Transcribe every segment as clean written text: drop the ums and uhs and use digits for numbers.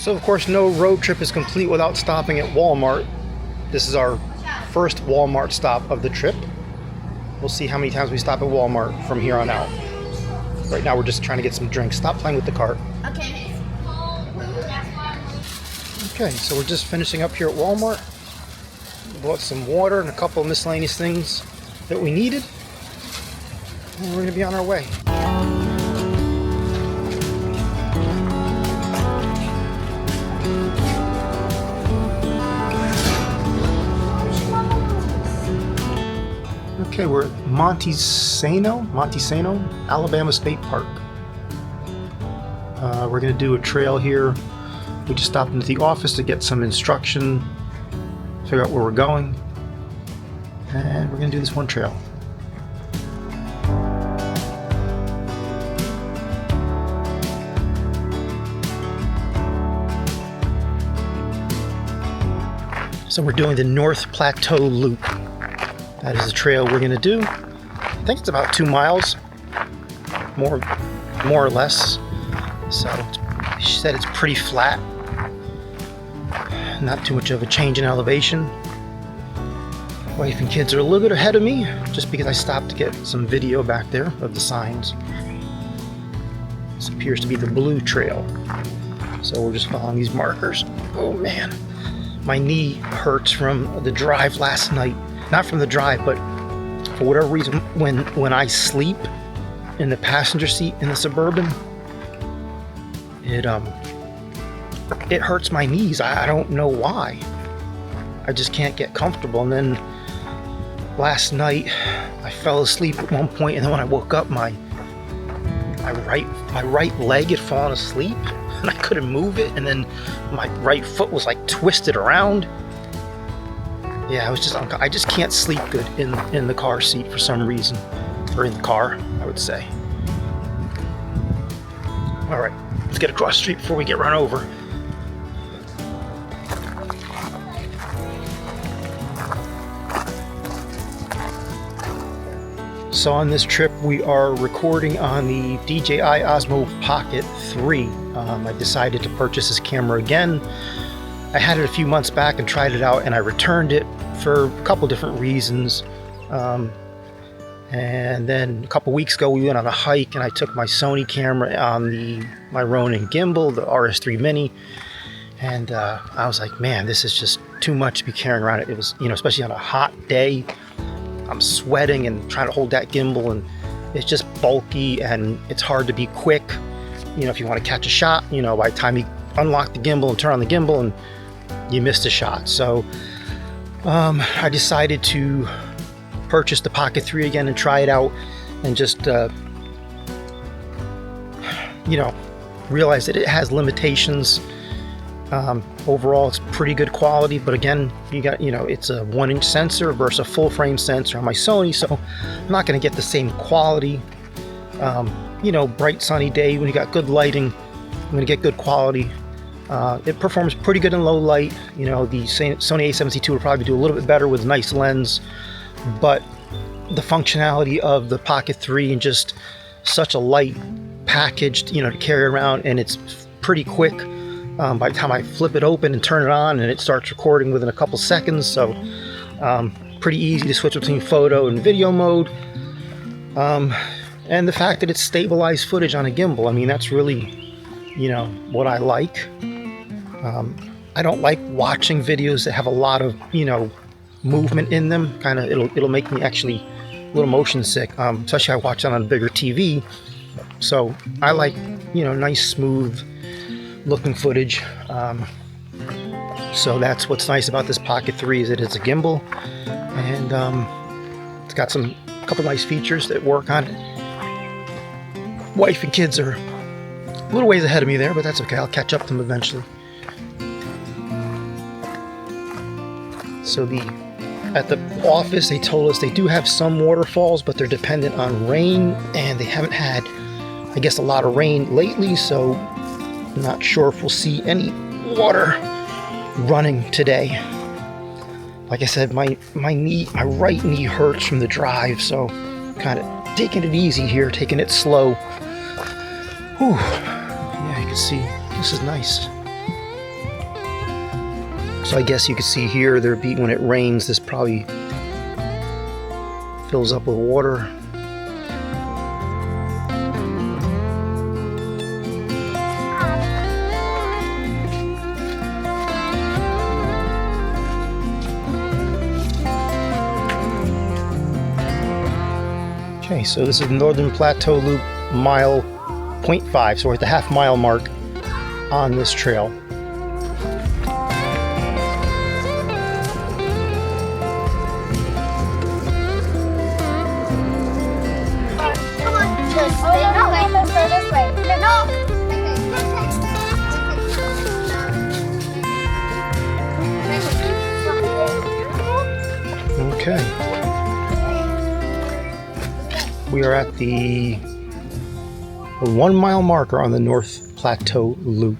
So of course no road trip is complete without stopping at Walmart. This is our first Walmart stop of the trip. We'll see how many times we stop at Walmart from here on out. Right now we're just trying to get some drinks. Stop playing with the cart. Okay, so we're just finishing up here at Walmart. Bought some water and a couple of miscellaneous things that we needed. And we're going to be on our way. Okay, we're at Monte Sano, Alabama State Park. We're going to do a trail here. We just stopped into the office to get some instruction, figure out where we're going, and we're going to do this one trail. So we're doing the North Platuea Loop. That is the trail we're going to do. I think it's about 2 miles, more or less. So she said it's pretty flat, not too much of a change in elevation. Wife and kids are a little bit ahead of me, just because I stopped to get some video back there of the signs. This appears to be the blue trail, so we're just following these markers. Oh man, my knee hurts from the drive last night. Not from the drive, but for whatever reason, when I sleep in the passenger seat in the Suburban, it hurts my knees. I don't know why. I just can't get comfortable. And then last night I fell asleep at one point, and then when I woke up, my right leg had fallen asleep and I couldn't move it, and then my right foot was like twisted around. Yeah, I just can't sleep good in the car seat for some reason, or in the car, I would say. All right, let's get across the street before we get run over. So on this trip, we are recording on the DJI Osmo Pocket 3. I decided to purchase this camera again. I had it a few months back and tried it out, and I returned it for a couple different reasons. And then a couple weeks ago we went on a hike, and I took my Sony camera on my Ronin gimbal, the RS3 Mini, and I was like, man, this is just too much to be carrying around. It was, especially on a hot day, I'm sweating and trying to hold that gimbal, and it's just bulky and it's hard to be quick. If you want to catch a shot, by the time you unlock the gimbal and turn on the gimbal, and you missed a shot. So I decided to purchase the Pocket 3 again and try it out, and just realize that it has limitations. Overall it's pretty good quality, but again, you got it's a 1-inch sensor versus a full frame sensor on my Sony, so I'm not going to get the same quality. Bright sunny day when you got good lighting, I'm going to get good quality. It performs pretty good in low light. The Sony a7C II will probably do a little bit better with a nice lens, but the functionality of the Pocket 3 and just such a light package, to carry around, and it's pretty quick. By the time I flip it open and turn it on, and it starts recording within a couple seconds, so pretty easy to switch between photo and video mode. And the fact that it's stabilized footage on a gimbal, I mean, that's really, what I like. I don't like watching videos that have a lot of, movement in them. Kind of, it'll make me actually a little motion sick, especially I watch it on a bigger TV. So I like, nice, smooth looking footage. So that's what's nice about this Pocket 3, is that it's a gimbal, and it's got a couple nice features that work on it. Wife and kids are a little ways ahead of me there, but that's okay. I'll catch up to them eventually. So at the office, they told us they do have some waterfalls, but they're dependent on rain, and they haven't had, I guess, a lot of rain lately, so I'm not sure if we'll see any water running today. Like I said, my right knee hurts from the drive, so kind of taking it easy here, taking it slow. Whew. Yeah, you can see this is nice. So I guess you can see here, when it rains, this probably fills up with water. Okay, so this is the North Platuea Loop mile 0.5, so we're at the half-mile mark on this trail. Okay. We are at the 1 mile marker on the North Platuea Loop.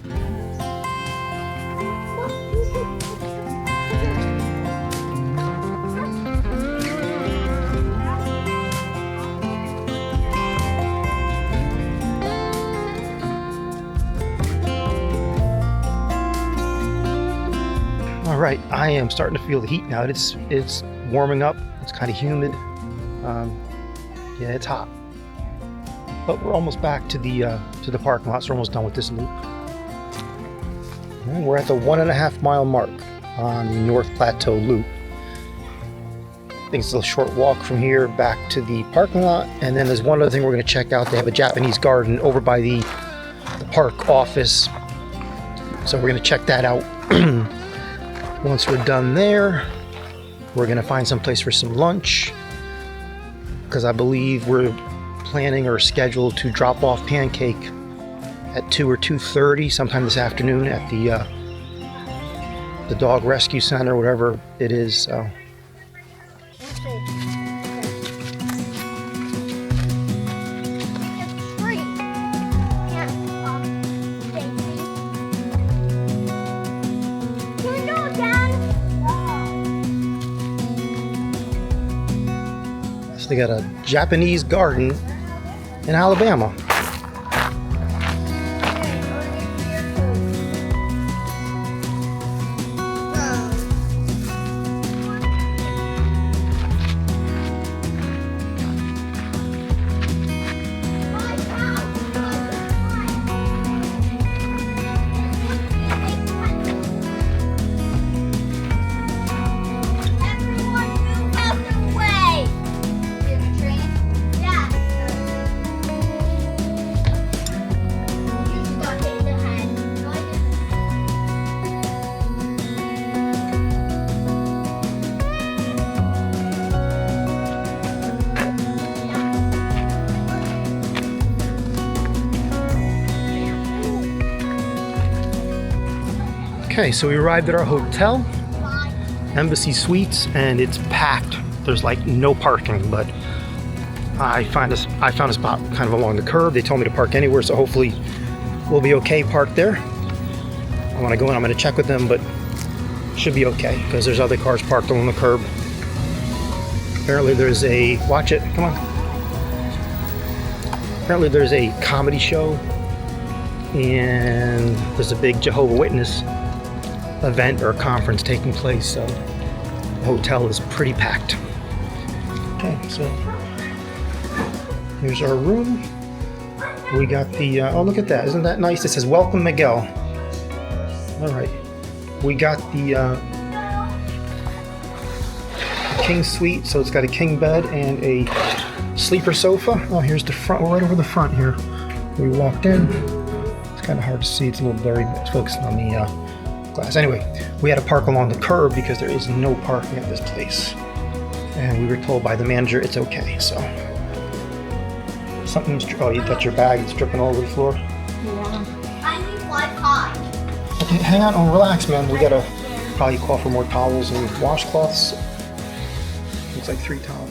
All right, I am starting to feel the heat now. It's warming up. It's kind of humid. Yeah, it's hot. But we're almost back to the parking lot, so we're almost done with this loop. And we're at the 1.5 mile mark on the North Platuea Loop. I think it's a short walk from here back to the parking lot. And then there's one other thing we're going to check out. They have a Japanese garden over by the park office. So we're going to check that out. Once we're done there, we're going to find some place for some lunch, because I believe we're planning or scheduled to drop off Pancake at 2 or 2:30 sometime this afternoon at the dog rescue center, whatever it is. So. They got a Japanese garden in Alabama. Okay, so we arrived at our hotel, Embassy Suites, and it's packed. There's like no parking, but I found a spot kind of along the curb. They told me to park anywhere, so hopefully we'll be okay parked there. I want to go in, I'm going to check with them, but should be okay, because there's other cars parked along the curb. Apparently there's a, watch it, come on. Apparently there's a comedy show, and there's a big Jehovah's Witness event or conference taking place, so the hotel is pretty packed. Okay, so here's our room. We got the oh, look at that, isn't that nice? It says welcome Miguel. All right, we got the king suite, so it's got a king bed and a sleeper sofa. Oh, here's the front. We're right over the front here. We walked in. It's kind of hard to see, it's a little blurry, but it's focusing on the glass. Anyway, we had to park along the curb because there is no parking at this place, and we were told by the manager it's okay. So something's, oh, you got your bag, it's dripping all over the floor. Yeah. I need Wi-Fi. Okay, hang on, oh, relax, man. We gotta probably call for more towels and washcloths. Looks like 3 towels.